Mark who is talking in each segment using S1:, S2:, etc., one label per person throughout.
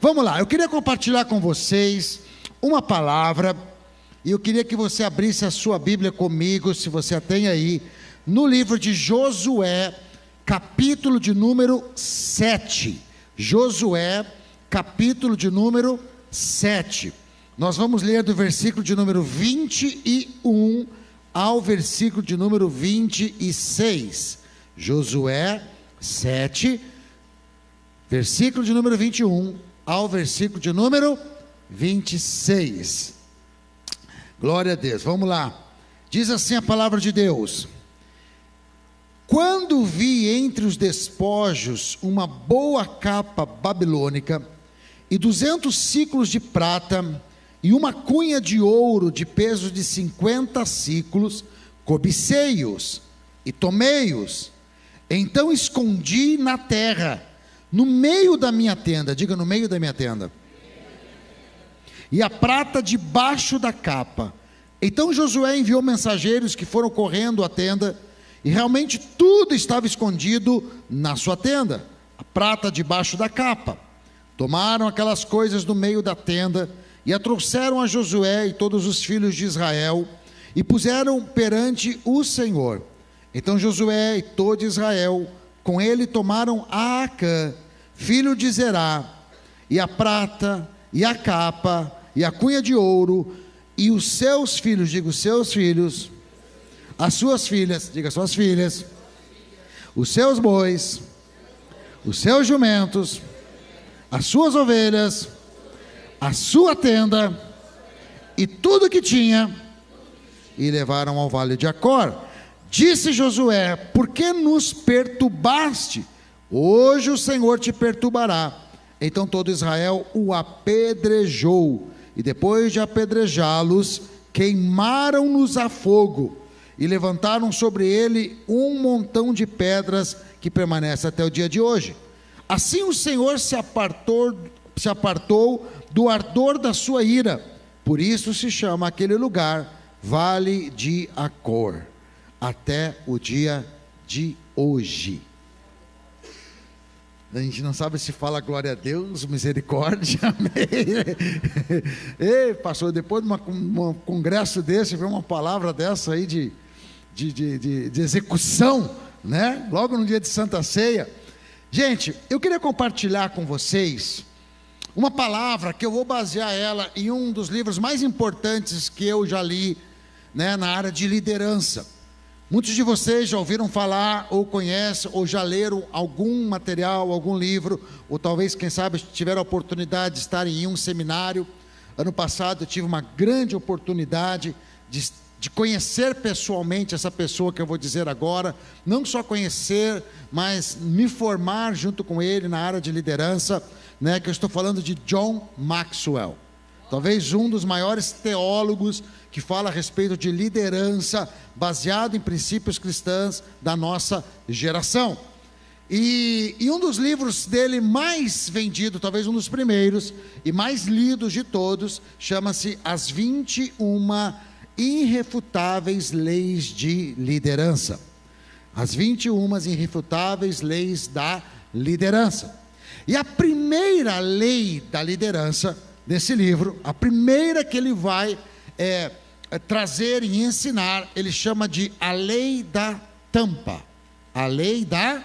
S1: Vamos lá, eu queria compartilhar com vocês uma palavra, e eu queria que você abrisse a sua Bíblia comigo, se você a tem aí, no livro de Josué, capítulo de número 7. Josué, capítulo de número 7. Nós vamos ler do versículo de número 21 ao versículo de número 26. Josué 7, versículo de número 21 ao versículo de número 26. Glória a Deus, vamos lá. Diz assim a palavra de Deus: quando vi entre os despojos uma boa capa babilônica, e 200 siclos de prata, e uma cunha de ouro de peso de 50 siclos, cobicei-os e tomei-os. Então escondi na terra, no meio da minha tenda, diga no meio da minha tenda, e a prata debaixo da capa. Então Josué enviou mensageiros que foram correndo à tenda, e realmente tudo estava escondido na sua tenda, a prata debaixo da capa. Tomaram aquelas coisas do meio da tenda, e a trouxeram a Josué e todos os filhos de Israel, e puseram perante o Senhor. Então Josué e todo Israel com ele tomaram Acã, filho de Zerá, e a prata, e a capa, e a cunha de ouro, e os seus filhos, diga os seus filhos, as suas filhas, diga suas filhas, os seus bois, os seus jumentos, as suas ovelhas, a sua tenda, e tudo que tinha, e levaram ao vale de Acor. Disse Josué: por que nos perturbaste? Hoje o Senhor te perturbará. Então todo Israel o apedrejou, e depois de apedrejá-los, queimaram-nos a fogo, e levantaram sobre ele um montão de pedras, que permanece até o dia de hoje. Assim o Senhor se apartou do ardor da sua ira, por isso se chama aquele lugar Vale de Acor, até o dia de hoje. A gente não sabe se fala glória a Deus, misericórdia, amém. Ei, pastor, depois de um congresso desse, ver uma palavra dessa aí de execução, né? Logo no dia de Santa Ceia. Gente, eu queria compartilhar com vocês uma palavra que eu vou basear ela em um dos livros mais importantes que eu já li, né, na área de liderança. Muitos de vocês já ouviram falar, ou conhecem, ou já leram algum material, algum livro, ou talvez, quem sabe, tiveram a oportunidade de estar em um seminário. Ano passado eu tive uma grande oportunidade de conhecer pessoalmente essa pessoa que eu vou dizer agora, não só conhecer, mas me formar junto com ele na área de liderança, né, que eu estou falando de John Maxwell, talvez um dos maiores teólogos que fala a respeito de liderança, baseado em princípios cristãos da nossa geração. E um dos livros dele mais vendido, talvez um dos primeiros e mais lidos de todos, chama-se As 21 Irrefutáveis Leis de Liderança. As 21 Irrefutáveis Leis da Liderança. E a primeira lei da liderança desse livro, a primeira que ele vai trazer e ensinar, ele chama de a lei da tampa. A lei da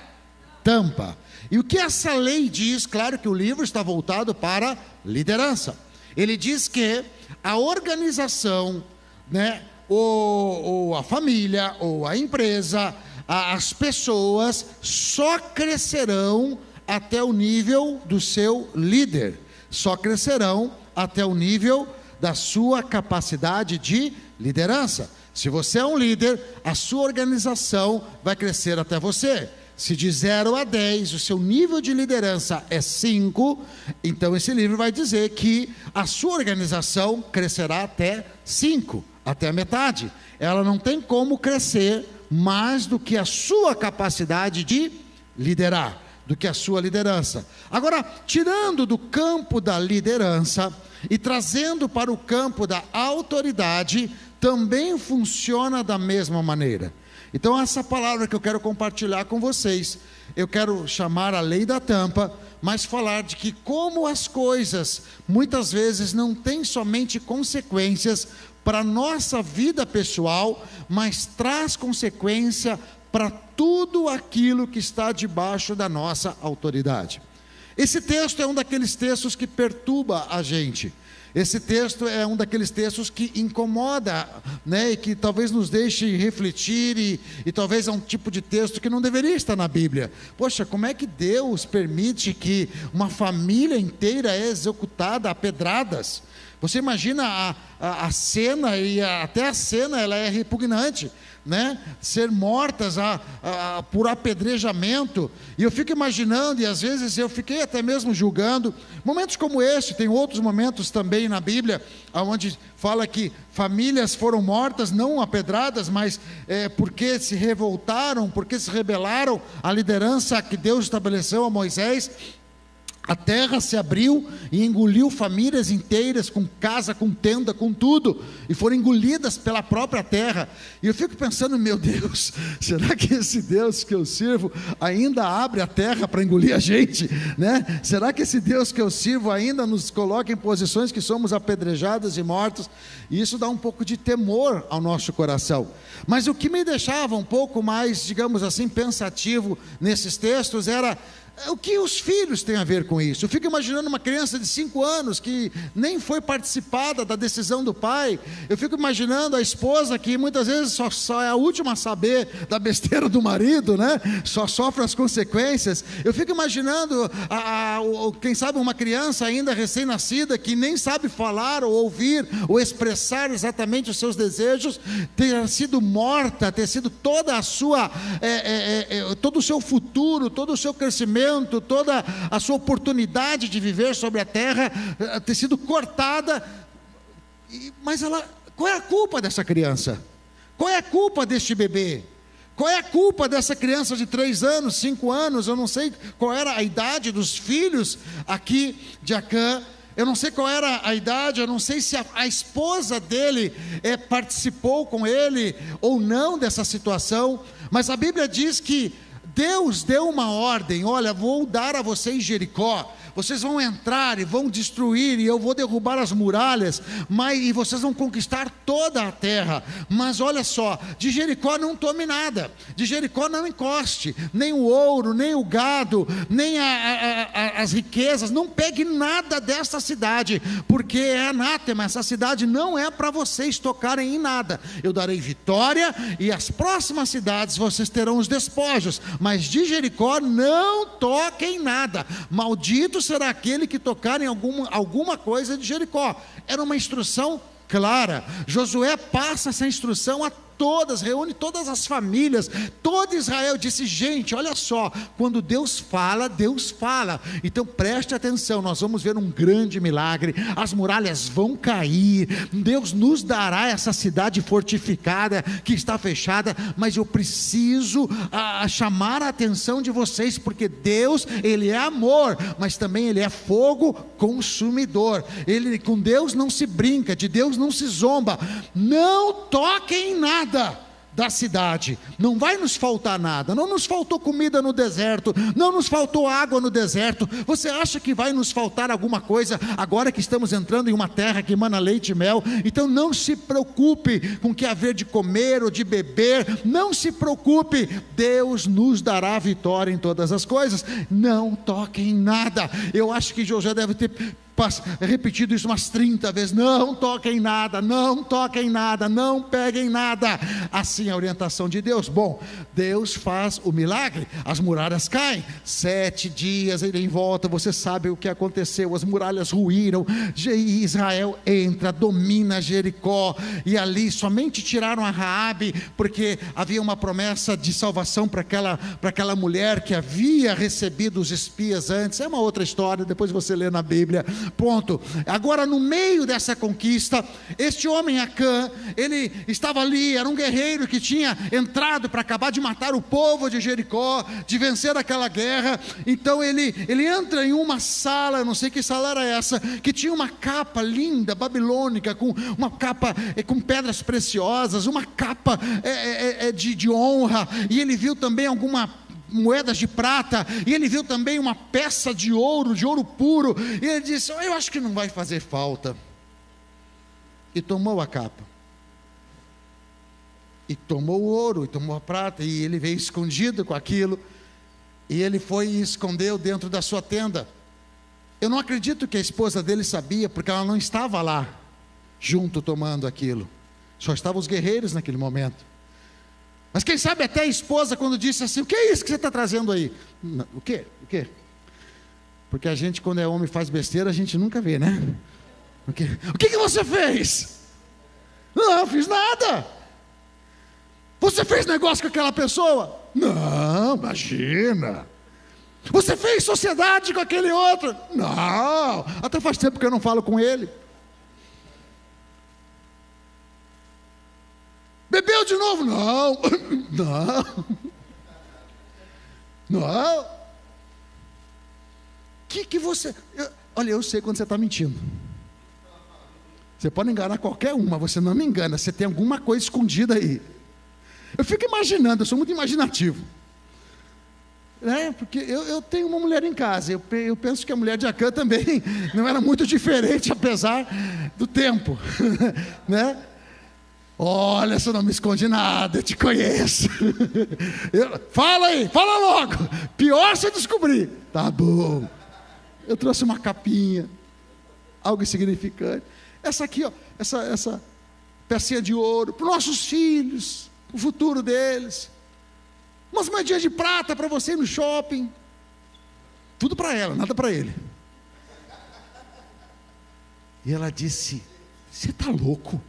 S1: tampa. E o que essa lei diz? Claro que o livro está voltado para liderança. Ele diz que a organização, né, ou a família, ou a empresa, as pessoas só crescerão até o nível do seu líder, só crescerão até o nível da sua capacidade de liderança. Se você é um líder, a sua organização vai crescer até você. Se de 0 a 10 o seu nível de liderança é 5, então esse livro vai dizer que a sua organização crescerá até 5, até a metade. Ela não tem como crescer mais do que a sua capacidade de liderar, do que a sua liderança. Agora, tirando do campo da liderança e trazendo para o campo da autoridade, também funciona da mesma maneira. Então essa palavra que eu quero compartilhar com vocês, eu quero chamar a lei da tampa, mas falar de que como as coisas muitas vezes não têm somente consequências para a nossa vida pessoal, mas traz consequência para tudo aquilo que está debaixo da nossa autoridade. Esse texto é um daqueles textos que perturba a gente. Esse texto é um daqueles textos que incomoda, né, e que talvez nos deixe refletir, e talvez é um tipo de texto que não deveria estar na Bíblia. Poxa, como é que Deus permite que uma família inteira é executada a pedradas? Você imagina a cena, e até a cena ela é repugnante, né? Ser mortas por apedrejamento. E eu fico imaginando, e às vezes eu fiquei até mesmo julgando, momentos como esse. Tem outros momentos também na Bíblia, onde fala que famílias foram mortas, não apedradas, mas porque se revoltaram, porque se rebelaram à liderança que Deus estabeleceu a Moisés. A terra se abriu e engoliu famílias inteiras, com casa, com tenda, com tudo, e foram engolidas pela própria terra. E eu fico pensando, meu Deus, será que esse Deus que eu sirvo ainda abre a terra para engolir a gente, né? Será que esse Deus que eu sirvo ainda nos coloca em posições que somos apedrejados e mortos? E isso dá um pouco de temor ao nosso coração. Mas o que me deixava um pouco mais, digamos assim, pensativo nesses textos era o que os filhos têm a ver com isso. Eu fico imaginando uma criança de 5 anos que nem foi participada da decisão do pai. Eu fico imaginando a esposa que muitas vezes só é a última a saber da besteira do marido, né? Só sofre as consequências. Eu fico imaginando, quem sabe uma criança ainda recém-nascida que nem sabe falar ou ouvir ou expressar exatamente os seus desejos, ter sido morta, ter sido toda a sua, todo o seu futuro, todo o seu crescimento, toda a sua oportunidade de viver sobre a terra ter sido cortada. Mas qual é a culpa dessa criança? Qual é a culpa deste bebê? Qual é a culpa dessa criança de 3 anos, 5 anos? Eu não sei qual era a idade dos filhos aqui de Acã. Eu não sei qual era a idade, eu não sei se a esposa dele participou com ele ou não dessa situação, mas a Bíblia diz que Deus deu uma ordem: olha, vou dar a vocês Jericó, vocês vão entrar e vão destruir, e eu vou derrubar as muralhas, e vocês vão conquistar toda a terra. Mas olha só, de Jericó não tome nada, de Jericó não encoste, nem o ouro, nem o gado, nem as riquezas, não pegue nada dessa cidade, porque é anátema, essa cidade não é para vocês tocarem em nada. Eu darei vitória, e as próximas cidades vocês terão os despojos, mas de Jericó não toquem nada. Maldito será aquele que tocar em alguma coisa de Jericó. Era uma instrução clara. Josué passa essa instrução a todas, reúne todas as famílias, todo Israel. Disse: gente, olha só, quando Deus fala, então preste atenção, nós vamos ver um grande milagre, as muralhas vão cair, Deus nos dará essa cidade fortificada, que está fechada, mas eu preciso chamar a atenção de vocês, porque Deus, Ele é amor, mas também Ele é fogo consumidor. Com Deus não se brinca, de Deus não se zomba. Não toquem em nada da cidade, não vai nos faltar nada. Não nos faltou comida no deserto, não nos faltou água no deserto. Você acha que vai nos faltar alguma coisa agora que estamos entrando em uma terra que emana leite e mel? Então não se preocupe com o que haver de comer ou de beber, não se preocupe, Deus nos dará vitória em todas as coisas. Não toquem em nada. Eu acho que Josué deve ter repetido isso umas 30 vezes: não toquem em nada, não toquem em nada, não peguem nada. Assim é a orientação de Deus. Bom, Deus faz o milagre, as muralhas caem, 7 dias ele em volta, você sabe o que aconteceu, as muralhas ruíram, Israel entra, domina Jericó, e ali somente tiraram a Raabe, porque havia uma promessa de salvação para aquela mulher que havia recebido os espias antes. É uma outra história, depois você lê na Bíblia. Ponto. Agora, no meio dessa conquista, este homem Acã, ele estava ali, era um guerreiro que tinha entrado para acabar de matar o povo de Jericó, de vencer aquela guerra. Então ele entra em uma sala, não sei que sala era essa, que tinha uma capa linda, babilônica, com uma capa com pedras preciosas, uma capa de honra, e ele viu também algumas moedas de prata, e ele viu também uma peça de ouro puro, e ele disse: eu acho que não vai fazer falta, e tomou a capa, e tomou o ouro, e tomou a prata, e ele veio escondido com aquilo, e ele foi e escondeu dentro da sua tenda. Eu não acredito que a esposa dele sabia, porque ela não estava lá, junto tomando aquilo, só estavam os guerreiros naquele momento. Mas quem sabe até a esposa, quando disse assim: o que é isso que você está trazendo aí? O quê? Porque a gente, quando é homem e faz besteira, a gente nunca vê, né? O que você fez? Não fiz nada. Você fez negócio com aquela pessoa? Não, imagina. Você fez sociedade com aquele outro? Não, até faz tempo que eu não falo com ele. Bebeu de novo? Não. Que você... Olha, eu sei quando você está mentindo. Você pode enganar qualquer um, mas você não me engana. Você tem alguma coisa escondida aí. Eu fico imaginando, eu sou muito imaginativo. Porque eu tenho uma mulher em casa. Eu penso que a mulher de Acã também não era muito diferente, apesar do tempo. Né? Olha, você não me esconde nada, eu te conheço. Fala aí, fala logo. Pior se eu descobrir. Tá bom. Eu trouxe uma capinha, algo insignificante. Essa aqui, ó, essa pecinha de ouro para os nossos filhos, o futuro deles. Umas moedinhas de prata para você ir no shopping. Tudo para ela, nada para ele. E ela disse: você está louco?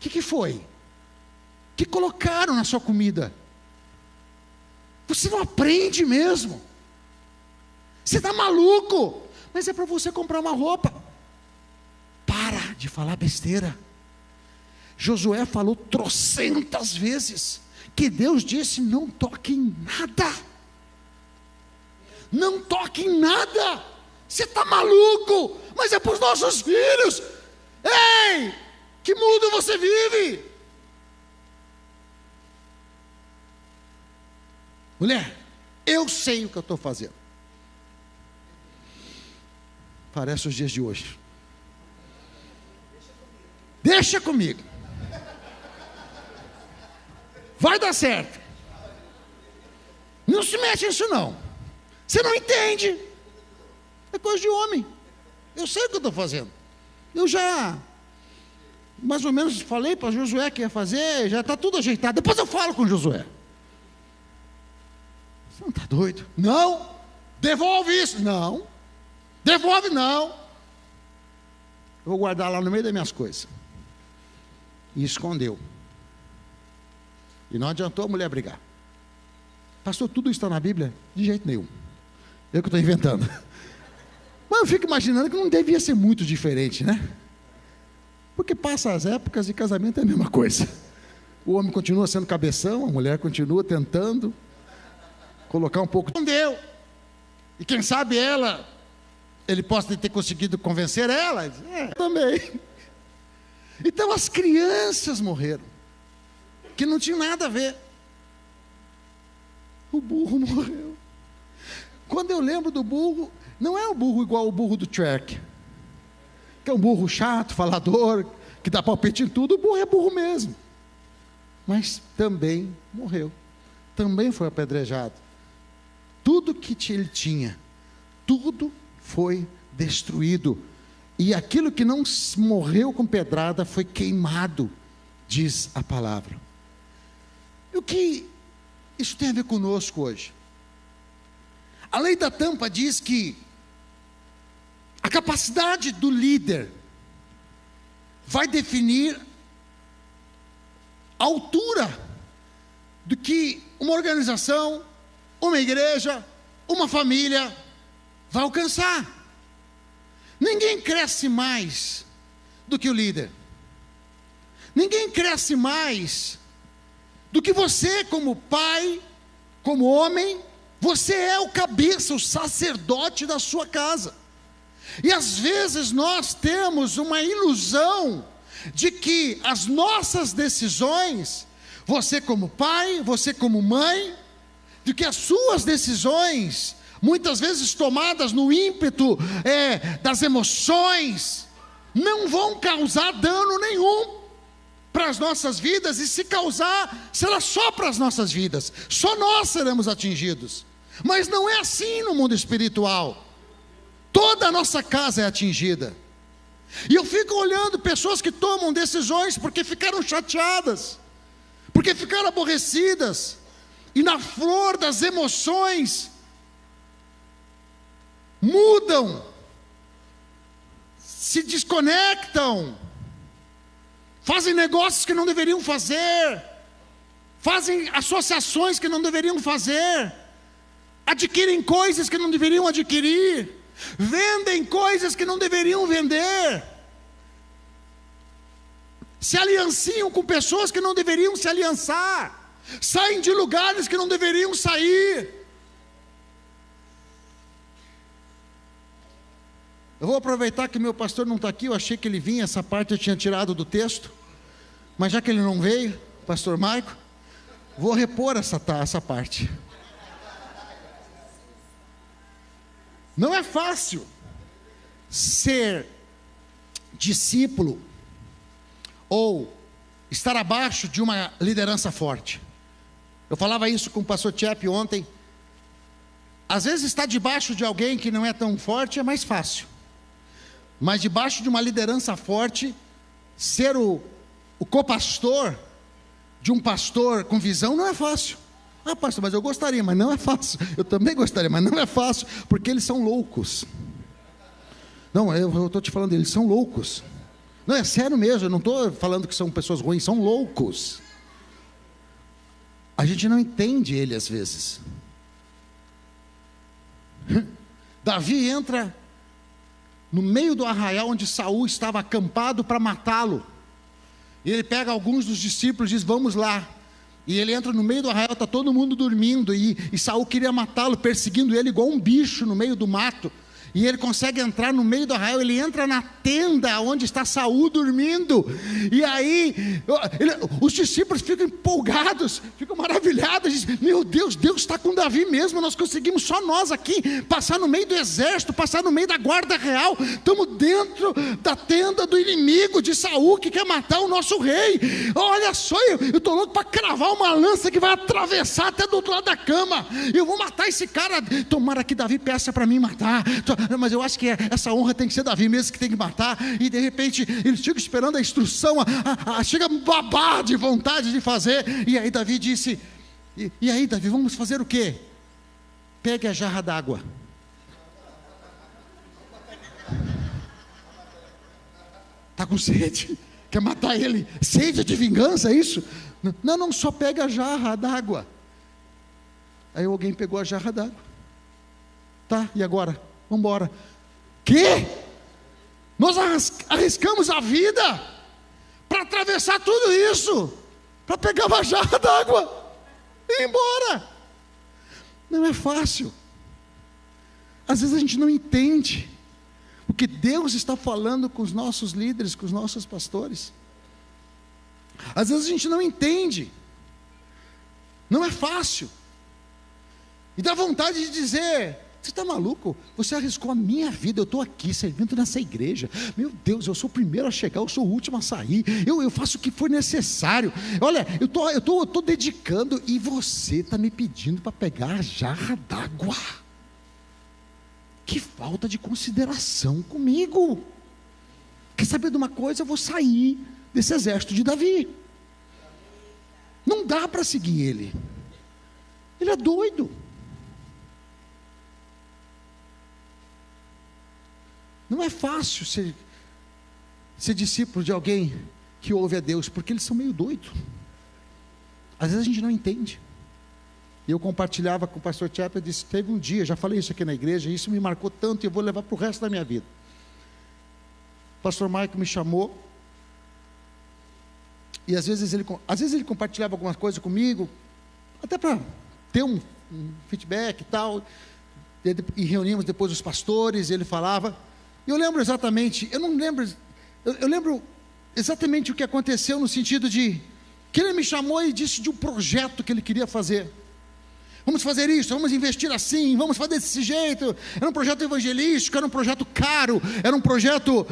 S1: O que foi? Que colocaram na sua comida? Você não aprende mesmo. Você está maluco? Mas é para você comprar uma roupa. Para de falar besteira. Josué falou trocentas vezes que Deus disse: não toque em nada. Não toque em nada. Você está maluco? Mas é para os nossos filhos. Ei! Que mundo você vive? Mulher, eu sei o que eu estou fazendo. Parece os dias de hoje. Deixa comigo. Vai dar certo. Não se mete nisso não. Você não entende. É coisa de homem. Eu sei o que eu estou fazendo. Eu já... mais ou menos falei para Josué que ia fazer, já está tudo ajeitado. Depois eu falo com Josué. Você não está doido? Não. Devolve isso. Não. Devolve não. Eu vou guardar lá no meio das minhas coisas. E escondeu. E não adiantou a mulher brigar. Pastor, tudo isso está na Bíblia? De jeito nenhum. Eu que estou inventando. Mas eu fico imaginando que não devia ser muito diferente, né? Porque passa as épocas e casamento é a mesma coisa. O homem continua sendo cabeção, a mulher continua tentando colocar um pouco. Escondeu. E quem sabe ele possa ter conseguido convencer ela. Também. Então as crianças morreram, que não tinham nada a ver. O burro morreu. Quando eu lembro do burro, não é o burro igual o burro do Shrek, que é um burro chato, falador, que dá palpite em tudo. O burro é burro mesmo. Mas também morreu. Também foi apedrejado. Tudo que ele tinha, tudo foi destruído. E aquilo que não morreu com pedrada foi queimado, diz a palavra. E o que isso tem a ver conosco hoje? A lei da tampa diz que a capacidade do líder vai definir a altura do que uma organização, uma igreja, uma família vai alcançar. Ninguém cresce mais do que o líder. Ninguém cresce mais do que você, como pai, como homem. Você é o cabeça, o sacerdote da sua casa. E às vezes nós temos uma ilusão de que as nossas decisões, você como pai, você como mãe, de que as suas decisões, muitas vezes tomadas no ímpeto das emoções, não vão causar dano nenhum para as nossas vidas, e se causar, será só para as nossas vidas, só nós seremos atingidos. Mas não é assim no mundo espiritual. Toda a nossa casa é atingida. E eu fico olhando pessoas que tomam decisões porque ficaram chateadas, porque ficaram aborrecidas, e na flor das emoções mudam, se desconectam, fazem negócios que não deveriam fazer, fazem associações que não deveriam fazer, adquirem coisas que não deveriam adquirir, vendem coisas que não deveriam vender, se alianciam com pessoas que não deveriam se aliançar, saem de lugares que não deveriam sair. Eu vou aproveitar que meu pastor não está aqui, eu achei que ele vinha, essa parte eu tinha tirado do texto, mas já que ele não veio, pastor Maico, vou repor essa parte. Não é fácil ser discípulo ou estar abaixo de uma liderança forte. Eu falava isso com o pastor Tchep ontem. Às vezes estar debaixo de alguém que não é tão forte é mais fácil, mas debaixo de uma liderança forte, ser o copastor de um pastor com visão não é fácil. Ah, pastor, mas eu gostaria, mas não é fácil. Eu também gostaria, mas não é fácil, porque eles são loucos. Não, eu estou te falando, eles são loucos. Não, é sério mesmo, eu não estou falando que são pessoas ruins, são loucos. A gente não entende ele às vezes. Davi entra no meio do arraial onde Saul estava acampado para matá-lo. E ele pega alguns dos discípulos e diz: vamos lá. E ele entra no meio do arraial, está todo mundo dormindo, e Saul queria matá-lo, perseguindo ele igual um bicho no meio do mato. E ele consegue entrar no meio do arraial, ele entra na tenda onde está Saul dormindo. E aí, os discípulos ficam empolgados, ficam maravilhados, dizem: meu Deus, Deus está com Davi mesmo, nós conseguimos só nós aqui, passar no meio do exército, passar no meio da guarda real, estamos dentro da tenda do inimigo de Saul, que quer matar o nosso rei. Olha só, eu estou louco para cravar uma lança que vai atravessar até do outro lado da cama, eu vou matar esse cara, tomara que Davi peça para mim matar, mas eu acho que essa honra tem que ser Davi mesmo que tem que matar. E de repente eles ficam esperando a instrução, chega a babar de vontade de fazer. E aí Davi disse: e aí Davi, vamos fazer o quê? Pegue a jarra d'água. Está com sede? Quer matar ele? Sede de vingança, é isso? Não, só pega a jarra d'água. Aí alguém pegou a jarra d'água. Tá, e agora? Vamos embora. Que? Nós arriscamos a vida para atravessar tudo isso, para pegar uma jarra d'água e ir embora. Não é fácil. Às vezes a gente não entende o que Deus está falando com os nossos líderes, com os nossos pastores. Às vezes a gente não entende. Não é fácil. E dá vontade de dizer: você está maluco? Você arriscou a minha vida, eu estou aqui servindo nessa igreja. Meu Deus, eu sou o primeiro a chegar, eu sou o último a sair. Eu faço o que for necessário. Olha, eu estou dedicando, e você está me pedindo para pegar a jarra d'água. Que falta de consideração comigo. Quer saber de uma coisa? Eu vou sair desse exército de Davi. Não dá para seguir ele. Ele é doido. Não é fácil ser discípulo de alguém que ouve a Deus, porque eles são meio doidos. Às vezes a gente não entende. E eu compartilhava com o pastor Tchepe, eu disse, teve um dia, já falei isso aqui na igreja, isso me marcou tanto e eu vou levar para o resto da minha vida. O pastor Maico me chamou, e às vezes ele compartilhava algumas coisas comigo, até para ter um feedback e tal, e reunimos depois os pastores, e ele falava, e eu lembro exatamente, eu lembro exatamente o que aconteceu no sentido de, que ele me chamou e disse de um projeto que ele queria fazer. Vamos fazer isso, vamos investir assim, vamos fazer desse jeito. Era um projeto evangelístico, era um projeto caro, era um projeto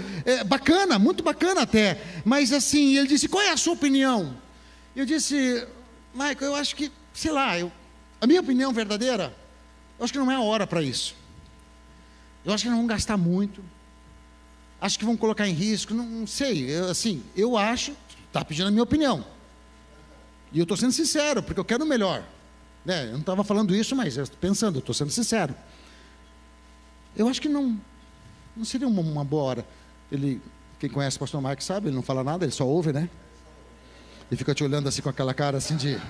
S1: bacana, muito bacana até. Mas assim, ele disse, qual é a sua opinião? Eu disse, Michael, eu acho que, sei lá, a minha opinião verdadeira, eu acho que não é a hora para isso. Eu acho que não vão gastar muito. Acho que vão colocar em risco, não sei. Eu acho, está pedindo a minha opinião. E eu estou sendo sincero, porque eu quero o melhor. Eu não estava falando isso, mas eu estou pensando, eu estou sendo sincero. Eu acho que não seria uma boa hora. Quem conhece o pastor Mike sabe, ele não fala nada, ele só ouve, né? Ele fica te olhando assim com aquela cara assim de...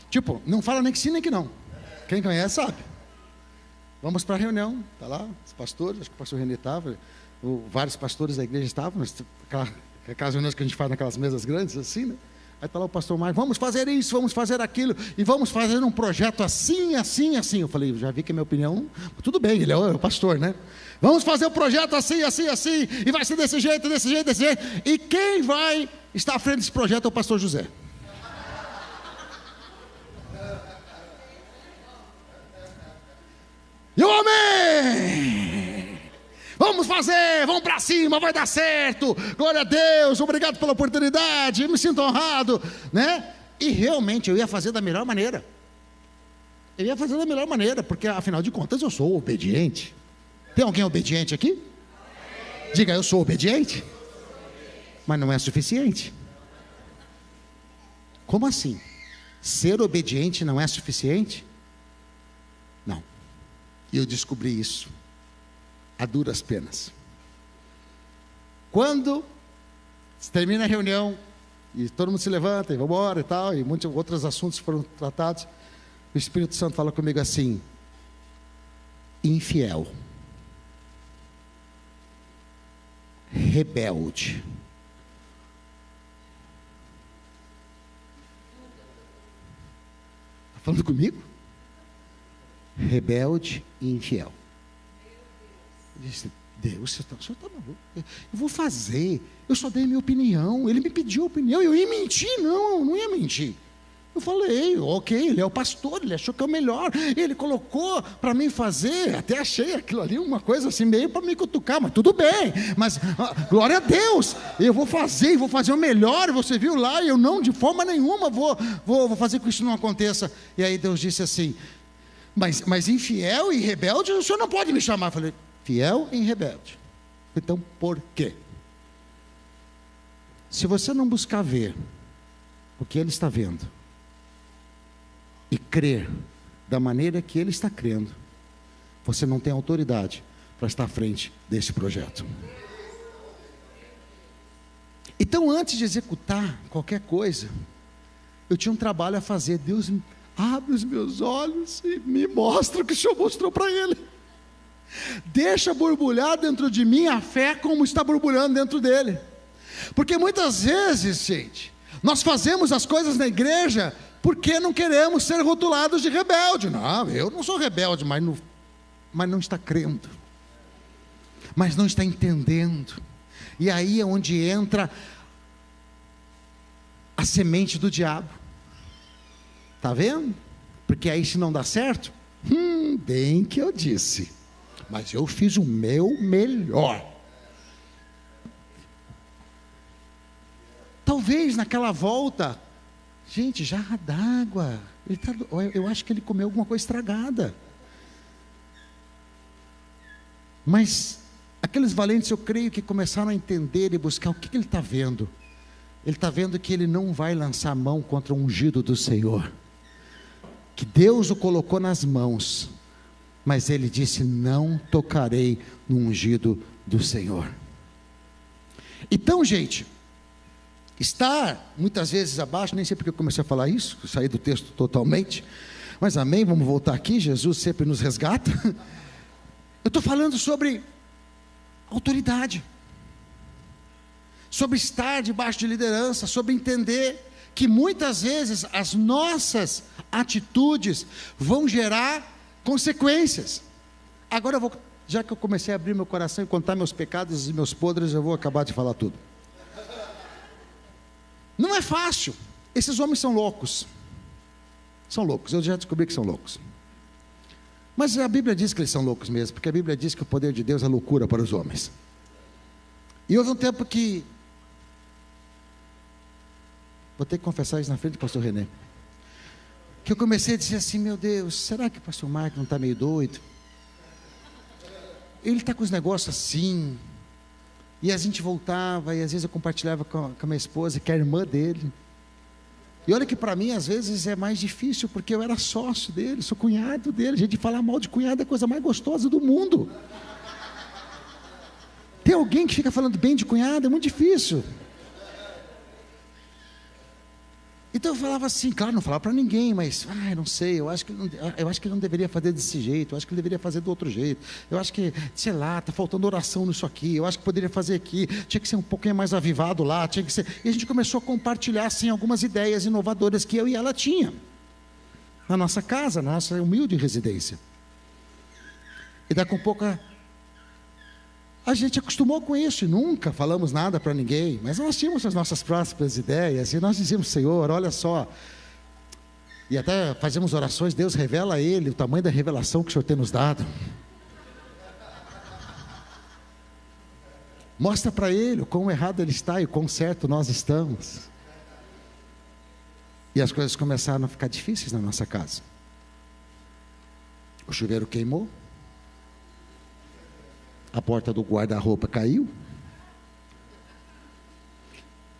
S1: Tipo, não fala nem que sim nem que não. Quem conhece sabe. Vamos para a reunião, está lá, os pastores, acho que o pastor René estava, vários pastores da igreja estavam, aquelas reuniões que a gente faz naquelas mesas grandes assim, né? Aí está lá o pastor Mike, vamos fazer isso, vamos fazer aquilo, e vamos fazer um projeto assim, assim, assim. Eu falei, já vi que a minha opinião, tudo bem, ele é o pastor, né? Vamos fazer o projeto assim, assim, assim, e vai ser desse jeito, desse jeito, desse jeito. E quem vai estar à frente desse projeto é o pastor José. E o amém! Vamos fazer, vamos para cima, vai dar certo, glória a Deus, obrigado pela oportunidade, eu me sinto honrado, né? E realmente eu ia fazer da melhor maneira. Eu ia fazer da melhor maneira, porque afinal de contas eu sou obediente. Tem alguém obediente aqui? Diga, eu sou obediente? Mas não é suficiente. Como assim? Ser obediente não é suficiente? Não. E eu descobri isso a duras penas. Quando termina a reunião e todo mundo se levanta e vamos embora e tal, e muitos outros assuntos foram tratados, o Espírito Santo fala comigo assim: infiel, rebelde, está falando comigo? Rebelde e infiel. Eu disse, Deus, o senhor está maluco? Eu vou fazer, eu só dei a minha opinião, ele me pediu a opinião, eu ia mentir? Não ia mentir. Eu falei, ok, ele é o pastor, ele achou que é o melhor, ele colocou para mim fazer, até achei aquilo ali uma coisa assim, meio para me cutucar, mas tudo bem, mas glória a Deus, eu vou fazer o melhor, você viu lá, e eu não, de forma nenhuma, vou fazer com que isso não aconteça. E aí Deus disse assim, mas infiel e rebelde, o senhor não pode me chamar. Eu falei, fiel e rebelde. Então, por quê? Se você não buscar ver o que ele está vendo e crer da maneira que ele está crendo, você não tem autoridade para estar à frente desse projeto. Então, antes de executar qualquer coisa, eu tinha um trabalho a fazer. Deus abre os meus olhos e me mostra o que o Senhor mostrou para ele. Deixa borbulhar dentro de mim a fé como está borbulhando dentro dele. Porque muitas vezes, gente, nós fazemos as coisas na igreja porque não queremos ser rotulados de rebelde. Não, eu não sou rebelde, mas não está crendo, mas não está entendendo. E aí é onde entra a semente do diabo. Está vendo? Porque aí se não dá certo, bem que eu disse, mas eu fiz o meu melhor. Talvez naquela volta, gente, jarra d'água, eu acho que ele comeu alguma coisa estragada. Mas aqueles valentes, eu creio que começaram a entender e buscar o que ele está vendo. Ele está vendo que ele não vai lançar a mão contra o ungido do Senhor, que Deus o colocou nas mãos, mas ele disse, não tocarei no ungido do Senhor. Então, gente, Estar, muitas vezes abaixo, nem sei porque eu comecei a falar isso, saí do texto totalmente, mas amém, vamos voltar aqui, Jesus sempre nos resgata. Eu estou falando sobre autoridade, sobre estar debaixo de liderança, sobre entender que muitas vezes as nossas atitudes vão gerar consequências. Agora eu vou, já que eu comecei a abrir meu coração e contar meus pecados e meus podres, eu vou acabar de falar tudo. Não é fácil. Esses homens são loucos. São loucos, eu já descobri que são loucos. Mas a Bíblia diz que eles são loucos mesmo, porque a Bíblia diz que o poder de Deus é loucura para os homens. E houve um tempo que, vou ter que confessar isso na frente do pastor René, que eu comecei a dizer assim, meu Deus, será que o pastor Marco não está meio doido? Ele está com os negócios assim, e a gente voltava, e às vezes eu compartilhava com a minha esposa, que é a irmã dele, e olha que para mim às vezes é mais difícil, porque eu era sócio dele, sou cunhado dele, gente, falar mal de cunhado é a coisa mais gostosa do mundo. Tem alguém que fica falando bem de cunhado, é muito difícil. Então eu falava assim, claro, não falava para ninguém, mas, não sei, eu acho que ele não deveria fazer desse jeito, eu acho que ele deveria fazer do outro jeito, eu acho que, sei lá, está faltando oração nisso aqui, eu acho que poderia fazer aqui, tinha que ser um pouquinho mais avivado lá, tinha que ser... E a gente começou a compartilhar, assim, algumas ideias inovadoras que eu e ela tinha, na nossa casa, na nossa humilde residência. E daqui a pouco a gente acostumou com isso e nunca falamos nada para ninguém, mas nós tínhamos as nossas próprias ideias e nós dizíamos, Senhor, olha só, e até fazemos orações, Deus revela a Ele o tamanho da revelação que o Senhor tem nos dado, mostra para Ele o quão errado Ele está e o quão certo nós estamos. E as coisas começaram a ficar difíceis na nossa casa. O chuveiro queimou, a porta do guarda-roupa caiu.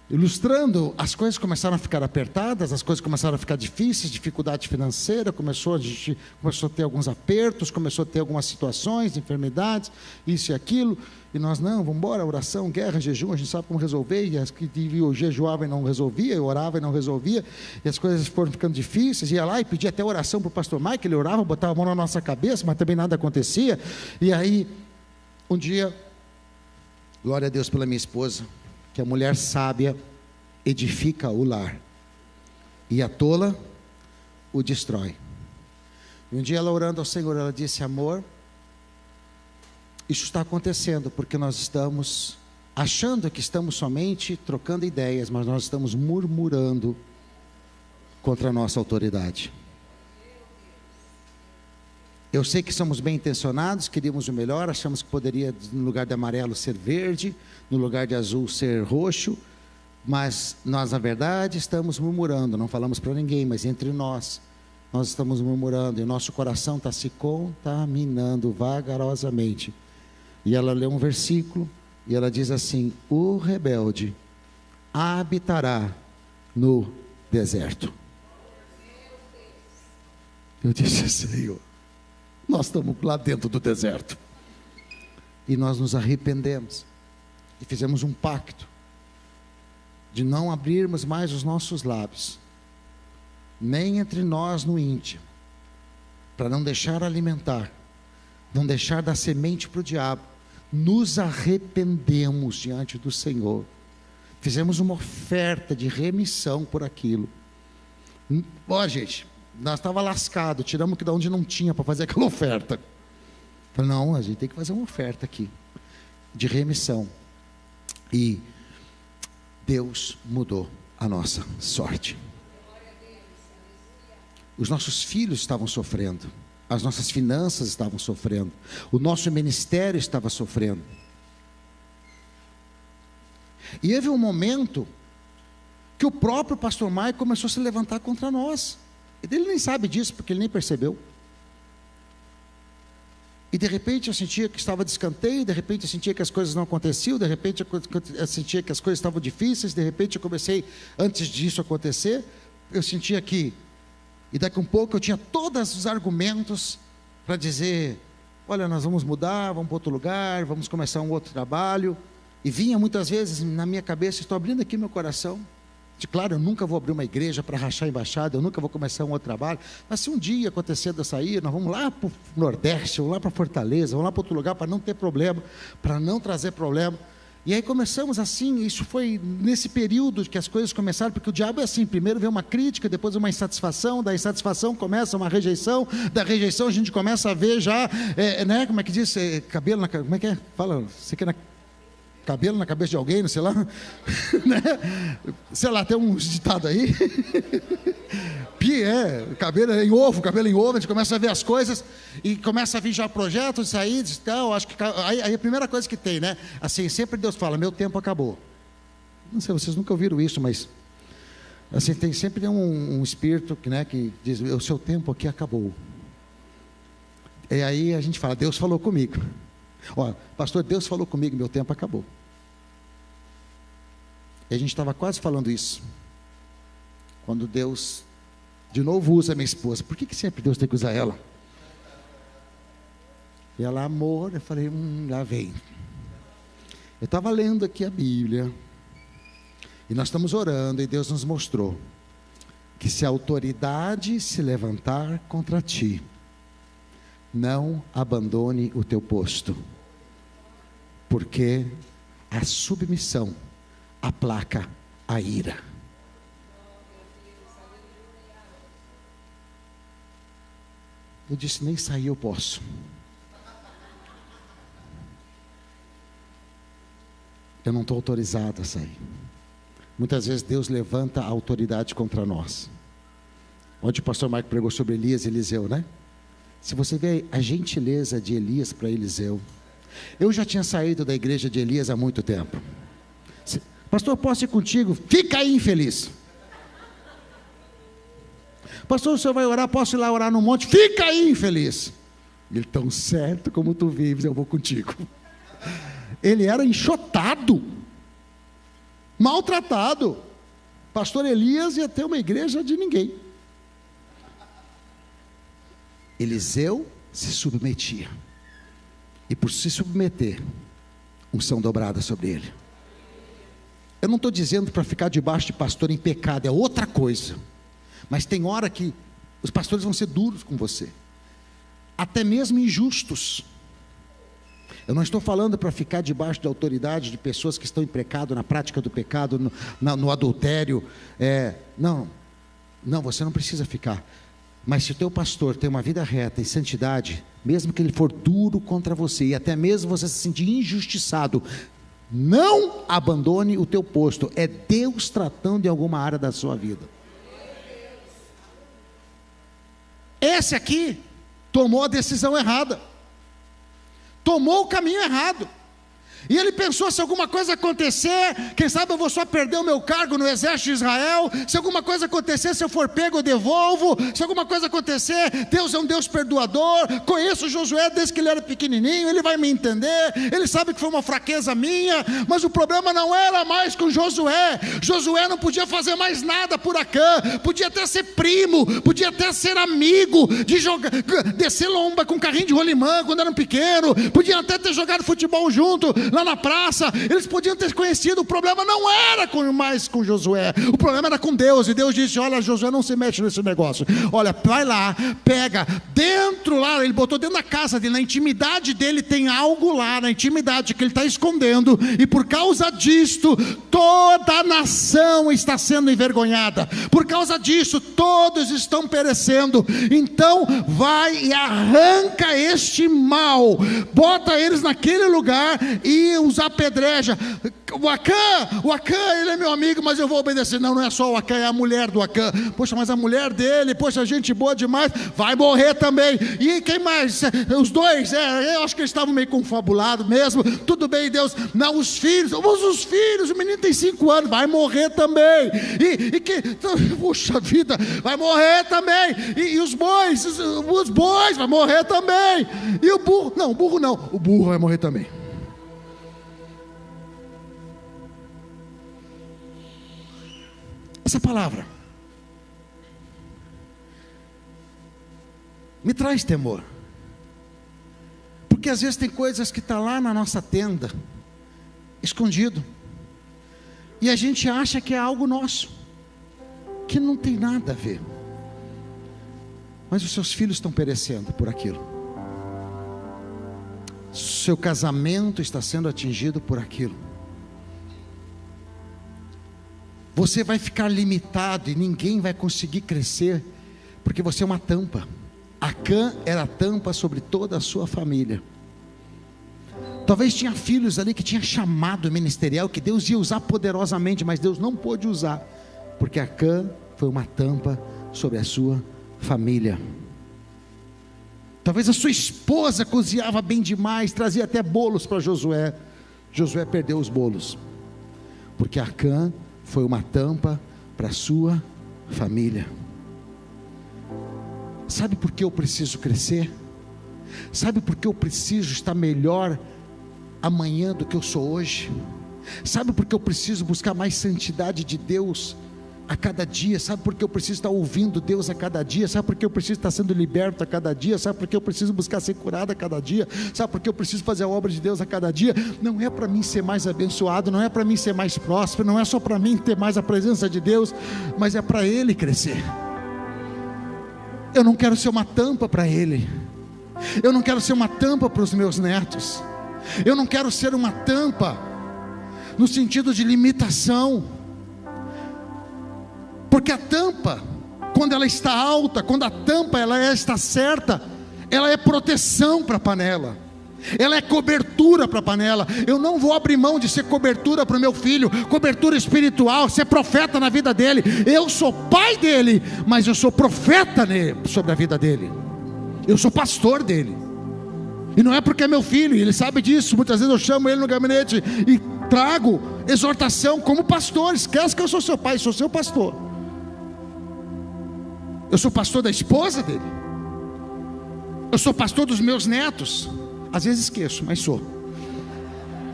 S1: Ilustrando, as coisas começaram a ficar apertadas, as coisas começaram a ficar difíceis, dificuldade financeira, a gente começou a ter alguns apertos, começou a ter algumas situações, enfermidades, isso e aquilo, e nós, não, vamos embora, oração, guerra, jejum, a gente sabe como resolver, e as que eu jejuava e não resolvia, eu orava e não resolvia, e as coisas foram ficando difíceis, ia lá e pedia até oração para o pastor Mike, ele orava, botava a mão na nossa cabeça, mas também nada acontecia, e aí, um dia, glória a Deus pela minha esposa, que a mulher sábia edifica o lar, e a tola o destrói. E um dia ela orando ao Senhor, ela disse, amor, isso está acontecendo, porque nós estamos achando que estamos somente trocando ideias, mas nós estamos murmurando contra a nossa autoridade. Eu sei que somos bem intencionados, queríamos o melhor, achamos que poderia, no lugar de amarelo, ser verde, no lugar de azul, ser roxo, mas nós, na verdade, estamos murmurando, não falamos para ninguém, mas entre nós estamos murmurando, e o nosso coração está se contaminando vagarosamente. E ela lê um versículo, e ela diz assim, o rebelde habitará no deserto. Eu disse, Senhor, nós estamos lá dentro do deserto, e nós nos arrependemos, e fizemos um pacto, de não abrirmos mais os nossos lábios, nem entre nós no íntimo, para não deixar alimentar, não deixar dar semente para o diabo. Nos arrependemos diante do Senhor, fizemos uma oferta de remissão por aquilo. Gente, nós estávamos lascados, tiramos que de onde não tinha para fazer aquela oferta. Falei, não, a gente tem que fazer uma oferta aqui, de remissão. E Deus mudou a nossa sorte. Os nossos filhos estavam sofrendo, as nossas finanças estavam sofrendo, o nosso ministério estava sofrendo. E houve um momento que o próprio pastor Maio começou a se levantar contra nós. Ele nem sabe disso, porque ele nem percebeu. E de repente eu sentia que estava de escanteio, de repente eu sentia que as coisas não aconteciam, de repente eu sentia que as coisas estavam difíceis, de repente eu comecei, antes disso acontecer, eu sentia que, e daqui a um pouco eu tinha todos os argumentos para dizer, olha, nós vamos mudar, vamos para outro lugar, vamos começar um outro trabalho, E vinha muitas vezes na minha cabeça, estou abrindo aqui meu coração. Claro, eu nunca vou abrir uma igreja para rachar embaixada, eu nunca vou começar um outro trabalho, mas se um dia acontecer de eu sair, nós vamos lá para o Nordeste, vamos lá para Fortaleza, vamos lá para outro lugar para não ter problema, para não trazer problema. E aí começamos assim, isso foi nesse período que as coisas começaram, porque o diabo é assim, primeiro vem uma crítica, depois uma insatisfação, da insatisfação começa uma rejeição, da rejeição a gente começa a ver já, né, como é que diz, cabelo na, como é que é? Fala, você quer cabelo na cabeça de alguém, não sei lá, né? Sei lá, tem uns ditados aí, cabelo em ovo, a gente começa a ver as coisas, e começa a vir já projetos, isso aí, tal, acho que, aí a primeira coisa que tem, né, assim, sempre Deus fala, meu tempo acabou, não sei, vocês nunca ouviram isso, mas, assim, tem sempre um espírito, né, que diz, o seu tempo aqui acabou, e aí a gente fala, Deus falou comigo, ó, pastor, Deus falou comigo, meu tempo acabou. E a gente estava quase falando isso, quando Deus, de novo usa minha esposa. Por que sempre Deus tem que usar ela? E ela, amor, eu falei, lá vem. Eu estava lendo aqui a Bíblia, e nós estamos orando, e Deus nos mostrou, que se a autoridade se levantar contra ti, não abandone o teu posto, porque a submissão aplaca a ira. Eu disse, nem sair eu posso. Eu não estou autorizado a sair. Muitas vezes Deus levanta a autoridade contra nós. Ontem o pastor Marco pregou sobre Elias e Eliseu, né? Se você vê a gentileza de Elias para Eliseu, eu já tinha saído da igreja de Elias há muito tempo. Pastor, posso ir contigo? Fica aí, infeliz. Pastor, o senhor vai orar? Posso ir lá orar no monte? Fica aí, infeliz. Ele, tão certo como tu vives, eu vou contigo. Ele era enxotado, maltratado. Pastor Elias ia ter uma igreja de ninguém. Eliseu se submetia, e por se submeter, unção dobrada sobre ele. Eu não estou dizendo para ficar debaixo de pastor em pecado, é outra coisa, mas tem hora que os pastores vão ser duros com você, até mesmo injustos. Eu não estou falando para ficar debaixo da autoridade de pessoas que estão em pecado, na prática do pecado, no adultério, não, você não precisa ficar. Mas se o teu pastor tem uma vida reta e santidade, mesmo que ele for duro contra você, e até mesmo você se sentir injustiçado, não abandone o teu posto. É Deus tratando em alguma área da sua vida. Esse aqui tomou a decisão errada, tomou o caminho errado, e ele pensou, se alguma coisa acontecer, quem sabe eu vou só perder o meu cargo no exército de Israel, se alguma coisa acontecer, se eu for pego eu devolvo, se alguma coisa acontecer, Deus é um Deus perdoador, conheço Josué desde que ele era pequenininho, ele vai me entender, ele sabe que foi uma fraqueza minha, mas o problema não era mais com Josué. Josué não podia fazer mais nada por Acã, podia até ser primo, podia até ser amigo, de jogar, descer lomba com carrinho de rolimã quando eram pequenos, podia até ter jogado futebol junto, lá na praça, eles podiam ter conhecido. O problema não era mais com Josué, o problema era com Deus. E Deus disse, olha, Josué, não se mexe nesse negócio, olha, vai lá, pega, dentro lá, ele botou dentro da casa dele, na intimidade dele tem algo lá, na intimidade que ele está escondendo, e por causa disto, toda a nação está sendo envergonhada, por causa disso, todos estão perecendo. Então, vai e arranca este mal, bota eles naquele lugar, e os apedreja. O Acã, ele é meu amigo, mas eu vou obedecer. Não é só o Acã, é a mulher do Acã. Poxa, mas a mulher dele, poxa, gente boa demais, vai morrer também. E quem mais? Os dois, eu acho que eles estavam meio confabulados mesmo. Tudo bem, Deus. Não, os filhos, o menino tem 5 anos, vai morrer também. Puxa vida, vai morrer também. E os bois, vai morrer também. E o burro não, o burro vai morrer também. Essa palavra me traz temor, porque às vezes tem coisas que estão lá na nossa tenda, escondido. E a gente acha que é algo nosso, que não tem nada a ver. Mas os seus filhos estão perecendo por aquilo. Seu casamento está sendo atingido por aquilo. Você vai ficar limitado e ninguém vai conseguir crescer, porque você é uma tampa. Acã era a tampa sobre toda a sua família. Talvez tinha filhos ali que tinha chamado ministerial, que Deus ia usar poderosamente, mas Deus não pôde usar, porque Acã foi uma tampa sobre a sua família. Talvez a sua esposa cozinhava bem demais, trazia até bolos para Josué. Josué perdeu os bolos, porque Acã foi uma tampa para a sua família. Sabe por que eu preciso crescer? Sabe por que eu preciso estar melhor amanhã do que eu sou hoje? Sabe por que eu preciso buscar mais santidade de Deus a cada dia? Sabe por que eu preciso estar ouvindo Deus a cada dia? Sabe por que eu preciso estar sendo liberto a cada dia? Sabe por que eu preciso buscar ser curado a cada dia? Sabe por que eu preciso fazer a obra de Deus a cada dia? Não é para mim ser mais abençoado, não é para mim ser mais próspero, não é só para mim ter mais a presença de Deus, mas é para Ele crescer. Eu não quero ser uma tampa para Ele. Eu não quero ser uma tampa para os meus netos. Eu não quero ser uma tampa no sentido de limitação, porque a tampa, quando ela está alta, quando a tampa está certa, ela é proteção para a panela, ela é cobertura para a panela. Eu não vou abrir mão de ser cobertura para o meu filho, cobertura espiritual, ser profeta na vida dele. Eu sou pai dele, mas eu sou profeta sobre a vida dele. Eu sou pastor dele. E não é porque é meu filho, ele sabe disso. Muitas vezes eu chamo ele no gabinete e trago exortação como pastor. Esquece que eu sou seu pai, sou seu pastor. Eu sou pastor da esposa dele. Eu sou pastor dos meus netos. Às vezes esqueço, mas sou.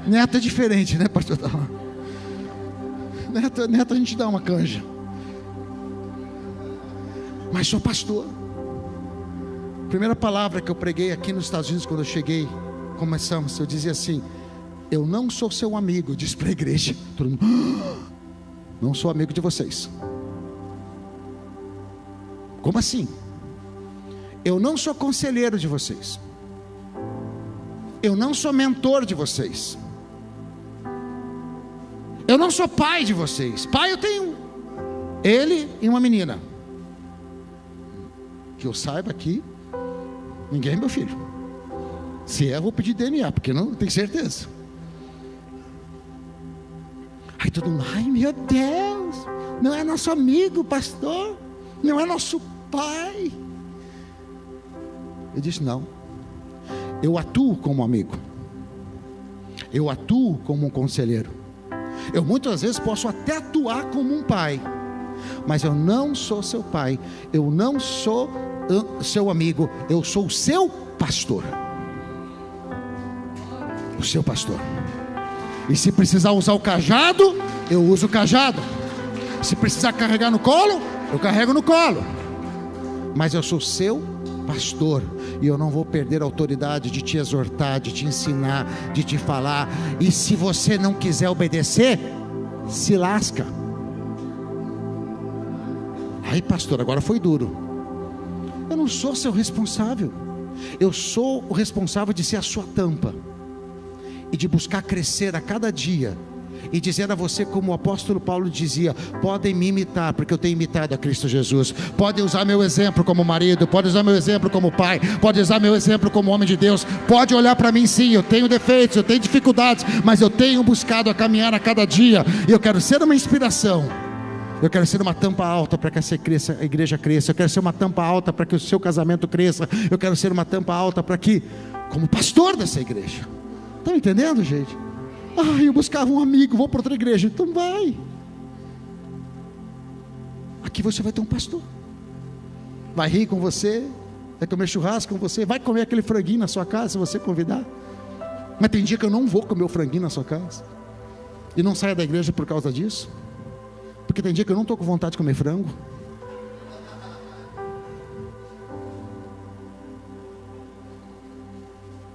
S1: Neto é diferente, né, pastor? Neto a gente dá uma canja. Mas sou pastor. Primeira palavra que eu preguei aqui nos Estados Unidos, quando eu cheguei, começamos, eu dizia assim: eu não sou seu amigo. Eu disse para a igreja, todo mundo: não sou amigo de vocês. Como assim? Eu não sou conselheiro de vocês. Eu não sou mentor de vocês. Eu não sou pai de vocês. Pai eu tenho ele e uma menina. Que eu saiba aqui, ninguém é meu filho. Se é, eu vou pedir DNA, porque não tenho certeza. Aí todo mundo: ai meu Deus, não é nosso amigo, pastor, não é nosso pai. Eu disse: não, eu atuo como amigo, eu atuo como um conselheiro, eu muitas vezes posso até atuar como um pai, mas eu não sou seu pai, eu não sou seu amigo, eu sou o seu pastor. O seu pastor. E se precisar usar o cajado, eu uso o cajado. Se precisar carregar no colo, eu carrego no colo. Mas eu sou seu pastor, e eu não vou perder a autoridade de te exortar, de te ensinar, de te falar. E se você não quiser obedecer, se lasca. Aí pastor, agora foi duro. Eu não sou seu responsável. Eu sou o responsável de ser a sua tampa, e de buscar crescer a cada dia, e dizer a você, como o apóstolo Paulo dizia: podem me imitar, porque eu tenho imitado a Cristo Jesus. Podem usar meu exemplo como marido, pode usar meu exemplo como pai, pode usar meu exemplo como homem de Deus. Pode olhar para mim, sim, eu tenho defeitos, eu tenho dificuldades, mas eu tenho buscado a caminhar a cada dia, e eu quero ser uma inspiração. Eu quero ser uma tampa alta para que essa igreja cresça. Eu quero ser uma tampa alta para que o seu casamento cresça. Eu quero ser uma tampa alta para que, como pastor dessa igreja. Estão entendendo, gente? Eu buscava um amigo, vou para outra igreja. Então vai. Aqui você vai ter um pastor. Vai rir com você, vai comer churrasco com você, vai comer aquele franguinho na sua casa, se você convidar. Mas tem dia que eu não vou comer o franguinho na sua casa, e não saia da igreja por causa disso. Porque tem dia que eu não estou com vontade de comer frango.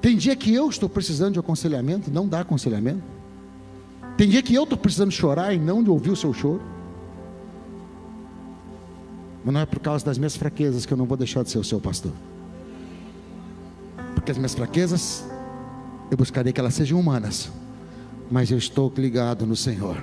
S1: Tem dia que eu estou precisando de aconselhamento, não dá aconselhamento. Tem dia que eu estou precisando chorar e não de ouvir o seu choro. Mas não é por causa das minhas fraquezas que eu não vou deixar de ser o seu pastor. Porque as minhas fraquezas, eu buscarei que elas sejam humanas, mas eu estou ligado no Senhor.